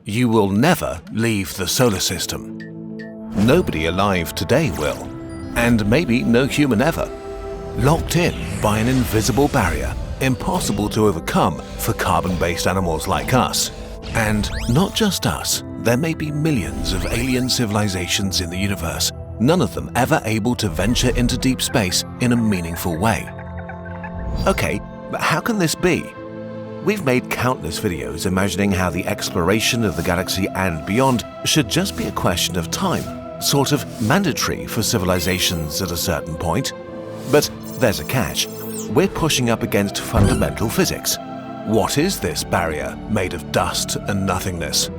You will never leave the solar system. Nobody alive today will, and maybe no human ever. Locked in by an invisible barrier, impossible to overcome for carbon-based animals like us. And not just us, there may be millions of alien civilizations in the universe, none of them ever able to venture into deep space in a meaningful way. Okay, but how can this be? We've made countless videos imagining how the exploration of the galaxy and beyond should just be a question of time, sort of mandatory for civilizations at a certain point. But there's a catch. We're pushing up against fundamental physics. What is this barrier made of dust and nothingness?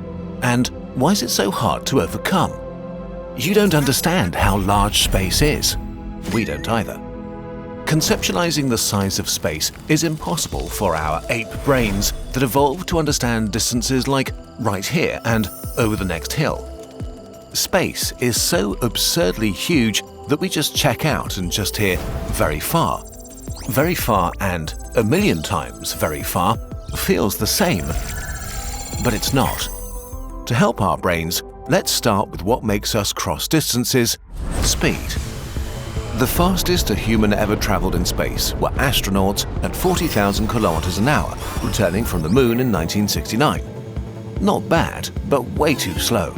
And why is it so hard to overcome? You don't understand how large space is. We don't either. Conceptualizing the size of space is impossible for our ape brains that evolved to understand distances like right here and over the next hill. Space is so absurdly huge that we just check out and just hear very far. Very far and a million times very far feels the same, but it's not. To help our brains, let's start with what makes us cross distances: speed. The fastest a human ever traveled in space were astronauts at 40,000 kilometers an hour, returning from the moon in 1969. Not bad, but way too slow.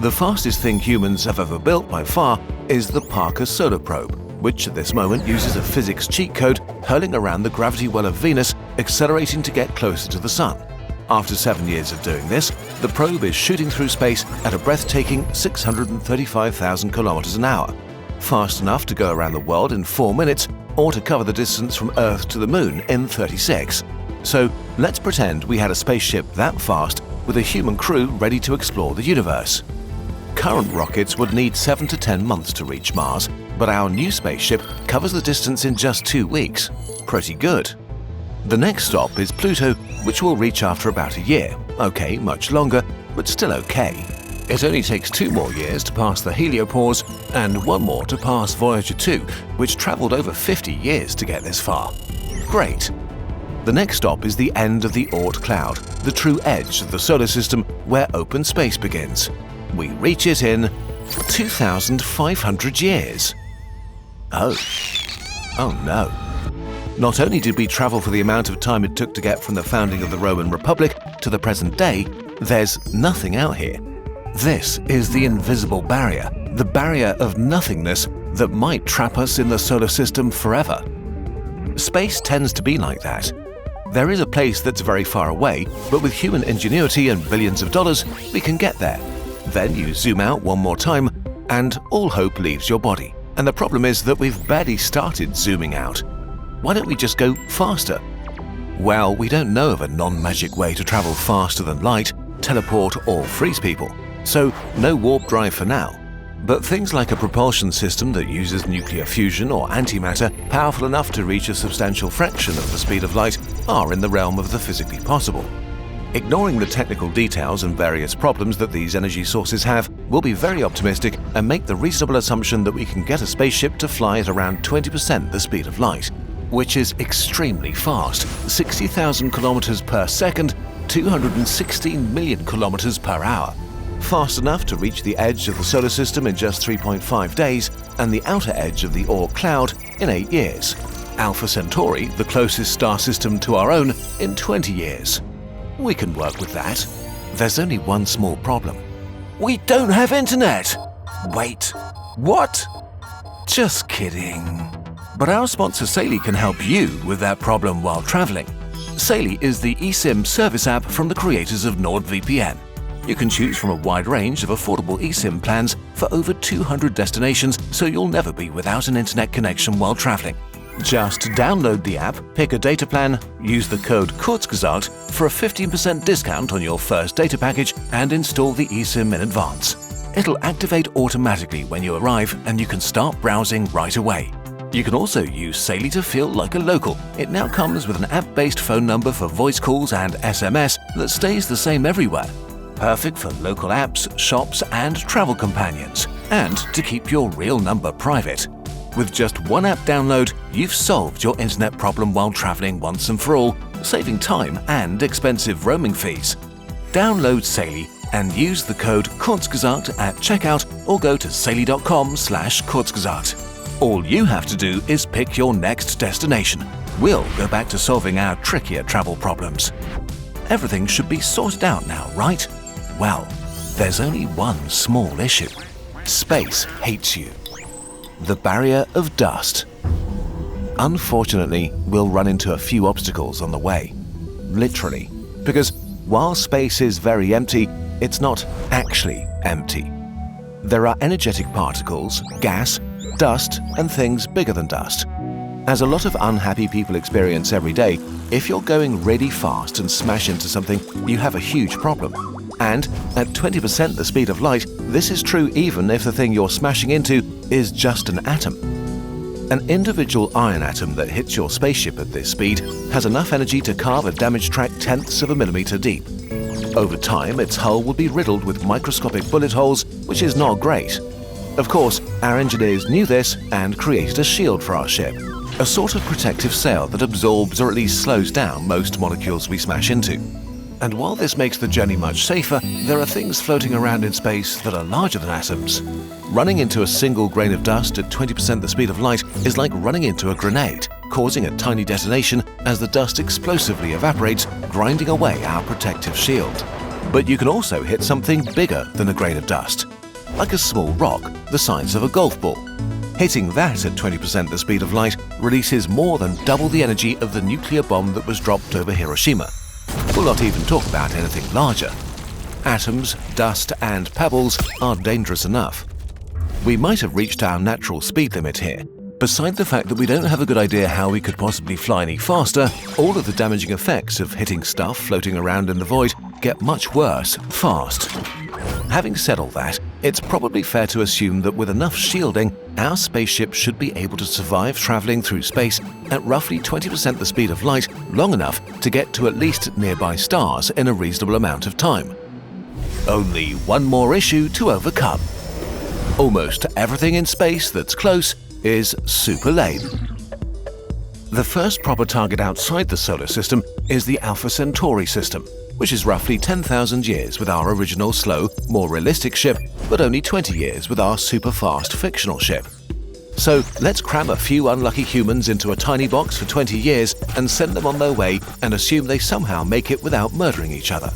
The fastest thing humans have ever built by far is the Parker Solar Probe, which at this moment uses a physics cheat code hurling around the gravity well of Venus, accelerating to get closer to the Sun. After 7 years of doing this, the probe is shooting through space at a breathtaking 635,000 kilometers an hour, fast enough to go around the world in 4 minutes or to cover the distance from Earth to the Moon in 36. So let's pretend we had a spaceship that fast with a human crew ready to explore the universe. Current rockets would need 7 to 10 months to reach Mars, but our new spaceship covers the distance in just 2 weeks. Pretty good. The next stop is Pluto, which will reach after about a year. Okay, much longer, but still okay. It only takes 2 more years to pass the heliopause and 1 more to pass Voyager 2, which traveled over 50 years to get this far. Great. The next stop is the end of the Oort cloud, the true edge of the solar system where open space begins. We reach it in 2,500 years. Oh no. Not only did we travel for the amount of time it took to get from the founding of the Roman Republic to the present day, there's nothing out here. This is the invisible barrier, the barrier of nothingness that might trap us in the solar system forever. Space tends to be like that. There is a place that's very far away, but with human ingenuity and billions of dollars, we can get there. Then you zoom out 1 more time, and all hope leaves your body. And the problem is that we've barely started zooming out. Why don't we just go faster? Well, we don't know of a non-magic way to travel faster than light, teleport, or freeze people. So no warp drive for now. But things like a propulsion system that uses nuclear fusion or antimatter powerful enough to reach a substantial fraction of the speed of light are in the realm of the physically possible. Ignoring the technical details and various problems that these energy sources have, we'll be very optimistic and make the reasonable assumption that we can get a spaceship to fly at around 20% the speed of light, which is extremely fast, 60,000 kilometers per second, 216 million kilometers per hour. Fast enough to reach the edge of the solar system in just 3.5 days and the outer edge of the Oort cloud in 8 years. Alpha Centauri, the closest star system to our own, in 20 years. We can work with that. There's only one small problem. We don't have internet! Wait, what? Just kidding. But our sponsor Saily can help you with that problem while traveling. Saily is the eSIM service app from the creators of NordVPN. You can choose from a wide range of affordable eSIM plans for over 200 destinations, so you'll never be without an internet connection while traveling. Just download the app, pick a data plan, use the code Kurzgesagt for a 15% discount on your first data package, and install the eSIM in advance. It'll activate automatically when you arrive, and you can start browsing right away. You can also use Saily to feel like a local. It now comes with an app-based phone number for voice calls and SMS that stays the same everywhere. Perfect for local apps, shops, and travel companions, and to keep your real number private. With just one app download, you've solved your internet problem while traveling once and for all, saving time and expensive roaming fees. Download Saily and use the code Kurzgesagt at checkout or go to saily.com/Kurzgesagt. All you have to do is pick your next destination. We'll go back to solving our trickier travel problems. Everything should be sorted out now, right? Well, there's only one small issue. Space hates you. The barrier of dust. Unfortunately, we'll run into a few obstacles on the way. Literally. Because while space is very empty, it's not actually empty. There are energetic particles, gas, dust, and things bigger than dust. As a lot of unhappy people experience every day, if you're going really fast and smash into something, you have a huge problem. And at 20% the speed of light, this is true even if the thing you're smashing into is just an atom. An individual iron atom that hits your spaceship at this speed has enough energy to carve a damage track tenths of a millimeter deep. Over time, its hull will be riddled with microscopic bullet holes, which is not great. Of course, our engineers knew this and created a shield for our ship, a sort of protective sail that absorbs or at least slows down most molecules we smash into. And while this makes the journey much safer, there are things floating around in space that are larger than atoms. Running into a single grain of dust at 20% the speed of light is like running into a grenade, causing a tiny detonation as the dust explosively evaporates, grinding away our protective shield. But you can also hit something bigger than a grain of dust, like a small rock the size of a golf ball. Hitting that at 20% the speed of light releases more than double the energy of the nuclear bomb that was dropped over Hiroshima. We'll not even talk about anything larger. Atoms, dust, and pebbles are dangerous enough. We might have reached our natural speed limit here. Beside the fact that we don't have a good idea how we could possibly fly any faster, all of the damaging effects of hitting stuff floating around in the void get much worse fast. Having said all that, it's probably fair to assume that with enough shielding, our spaceship should be able to survive traveling through space at roughly 20% the speed of light long enough to get to at least nearby stars in a reasonable amount of time. Only one more issue to overcome. Almost everything in space that's close is super lame. The first proper target outside the solar system is the Alpha Centauri system, which is roughly 10,000 years with our original slow, more realistic ship, but only 20 years with our super-fast fictional ship. So let's cram a few unlucky humans into a tiny box for 20 years and send them on their way and assume they somehow make it without murdering each other.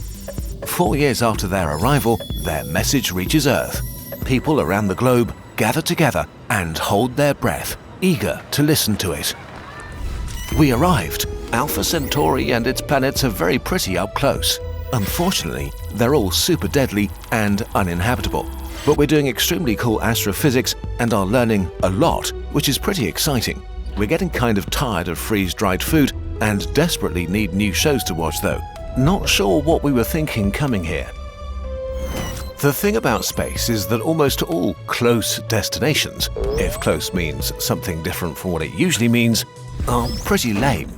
4 years after their arrival, their message reaches Earth. People around the globe gather together and hold their breath, eager to listen to it. We arrived. Alpha Centauri and its planets are very pretty up close. Unfortunately, they're all super deadly and uninhabitable. But we're doing extremely cool astrophysics and are learning a lot, which is pretty exciting. We're getting kind of tired of freeze-dried food and desperately need new shows to watch though. Not sure what we were thinking coming here. The thing about space is that almost all close destinations, if close means something different from what it usually means, are pretty lame.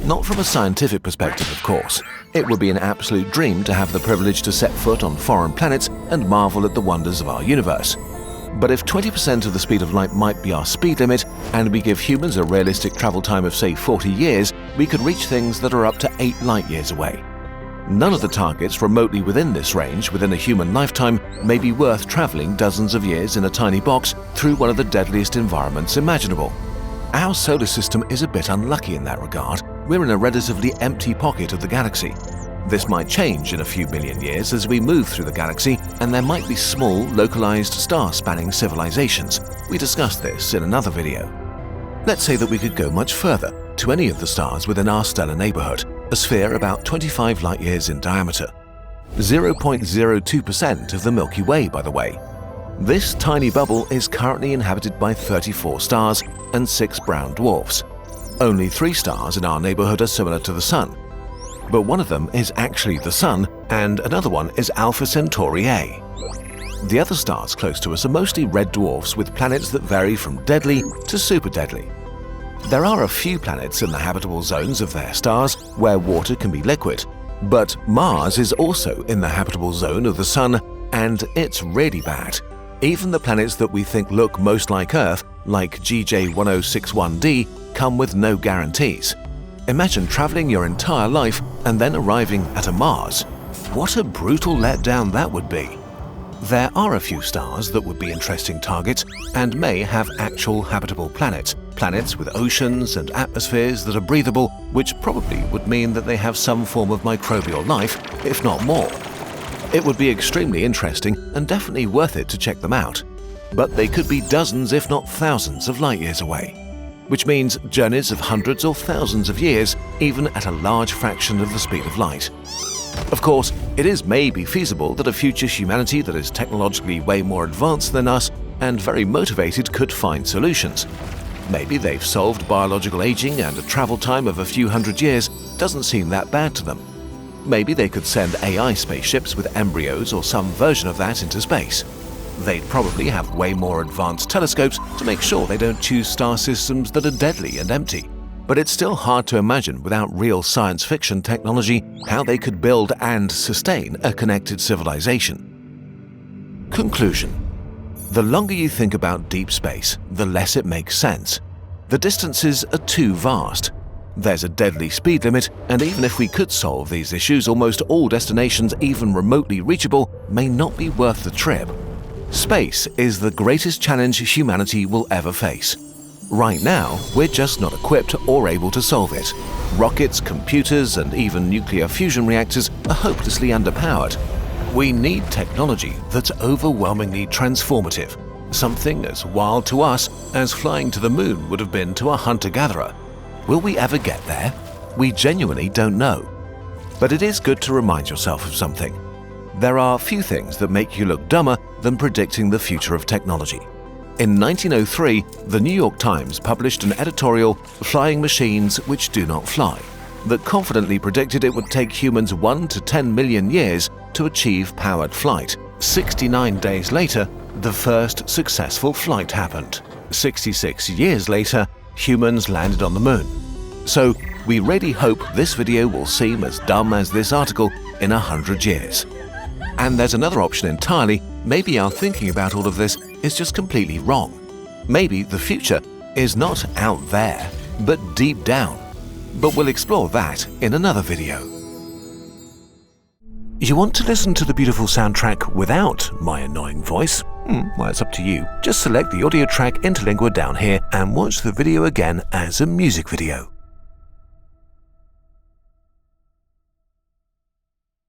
Not from a scientific perspective, of course. It would be an absolute dream to have the privilege to set foot on foreign planets and marvel at the wonders of our universe. But if 20% of the speed of light might be our speed limit, and we give humans a realistic travel time of say 40 years, we could reach things that are up to 8 light years away. None of the targets remotely within this range within a human lifetime may be worth traveling dozens of years in a tiny box through one of the deadliest environments imaginable. Our solar system is a bit unlucky in that regard. We're in a relatively empty pocket of the galaxy. This might change in a few million years as we move through the galaxy, and there might be small, localized star-spanning civilizations. We discussed this in another video. Let's say that we could go much further, to any of the stars within our stellar neighborhood, a sphere about 25 light-years in diameter. 0.02% of the Milky Way, by the way. This tiny bubble is currently inhabited by 34 stars and 6 brown dwarfs. Only 3 stars in our neighborhood are similar to the Sun. But one of them is actually the Sun, and another one is Alpha Centauri A. The other stars close to us are mostly red dwarfs with planets that vary from deadly to super deadly. There are a few planets in the habitable zones of their stars where water can be liquid, but Mars is also in the habitable zone of the Sun, and it's really bad. Even the planets that we think look most like Earth, like GJ1061d, come with no guarantees. Imagine traveling your entire life and then arriving at a Mars. What a brutal letdown that would be. There are a few stars that would be interesting targets and may have actual habitable planets, planets with oceans and atmospheres that are breathable, which probably would mean that they have some form of microbial life, if not more. It would be extremely interesting and definitely worth it to check them out. But they could be dozens if not thousands of light years away, which means journeys of hundreds or thousands of years, even at a large fraction of the speed of light. Of course, it is maybe feasible that a future humanity that is technologically way more advanced than us and very motivated could find solutions. Maybe they've solved biological aging and a travel time of a few hundred years doesn't seem that bad to them. Maybe they could send AI spaceships with embryos or some version of that into space. They'd probably have way more advanced telescopes to make sure they don't choose star systems that are deadly and empty. But it's still hard to imagine without real science fiction technology how they could build and sustain a connected civilization. Conclusion. The longer you think about deep space, the less it makes sense. The distances are too vast. There's a deadly speed limit, and even if we could solve these issues, almost all destinations even remotely reachable may not be worth the trip. Space is the greatest challenge humanity will ever face. Right now, we're just not equipped or able to solve it. Rockets, computers, and even nuclear fusion reactors are hopelessly underpowered. We need technology that's overwhelmingly transformative, something as wild to us as flying to the moon would have been to a hunter-gatherer. Will we ever get there? We genuinely don't know. But it is good to remind yourself of something. There are few things that make you look dumber than predicting the future of technology. In 1903, the New York Times published an editorial, "Flying Machines Which Do Not Fly," that confidently predicted it would take humans 1 to 10 million years to achieve powered flight. 69 days later, the first successful flight happened. 66 years later, humans landed on the moon. So, we really hope this video will seem as dumb as this article in 100 years. And there's another option entirely. Maybe our thinking about all of this is just completely wrong. Maybe the future is not out there, but deep down. But we'll explore that in another video. You want to listen to the beautiful soundtrack without my annoying voice? Well, it's up to you. Just select the audio track Interlingua down here and watch the video again as a music video.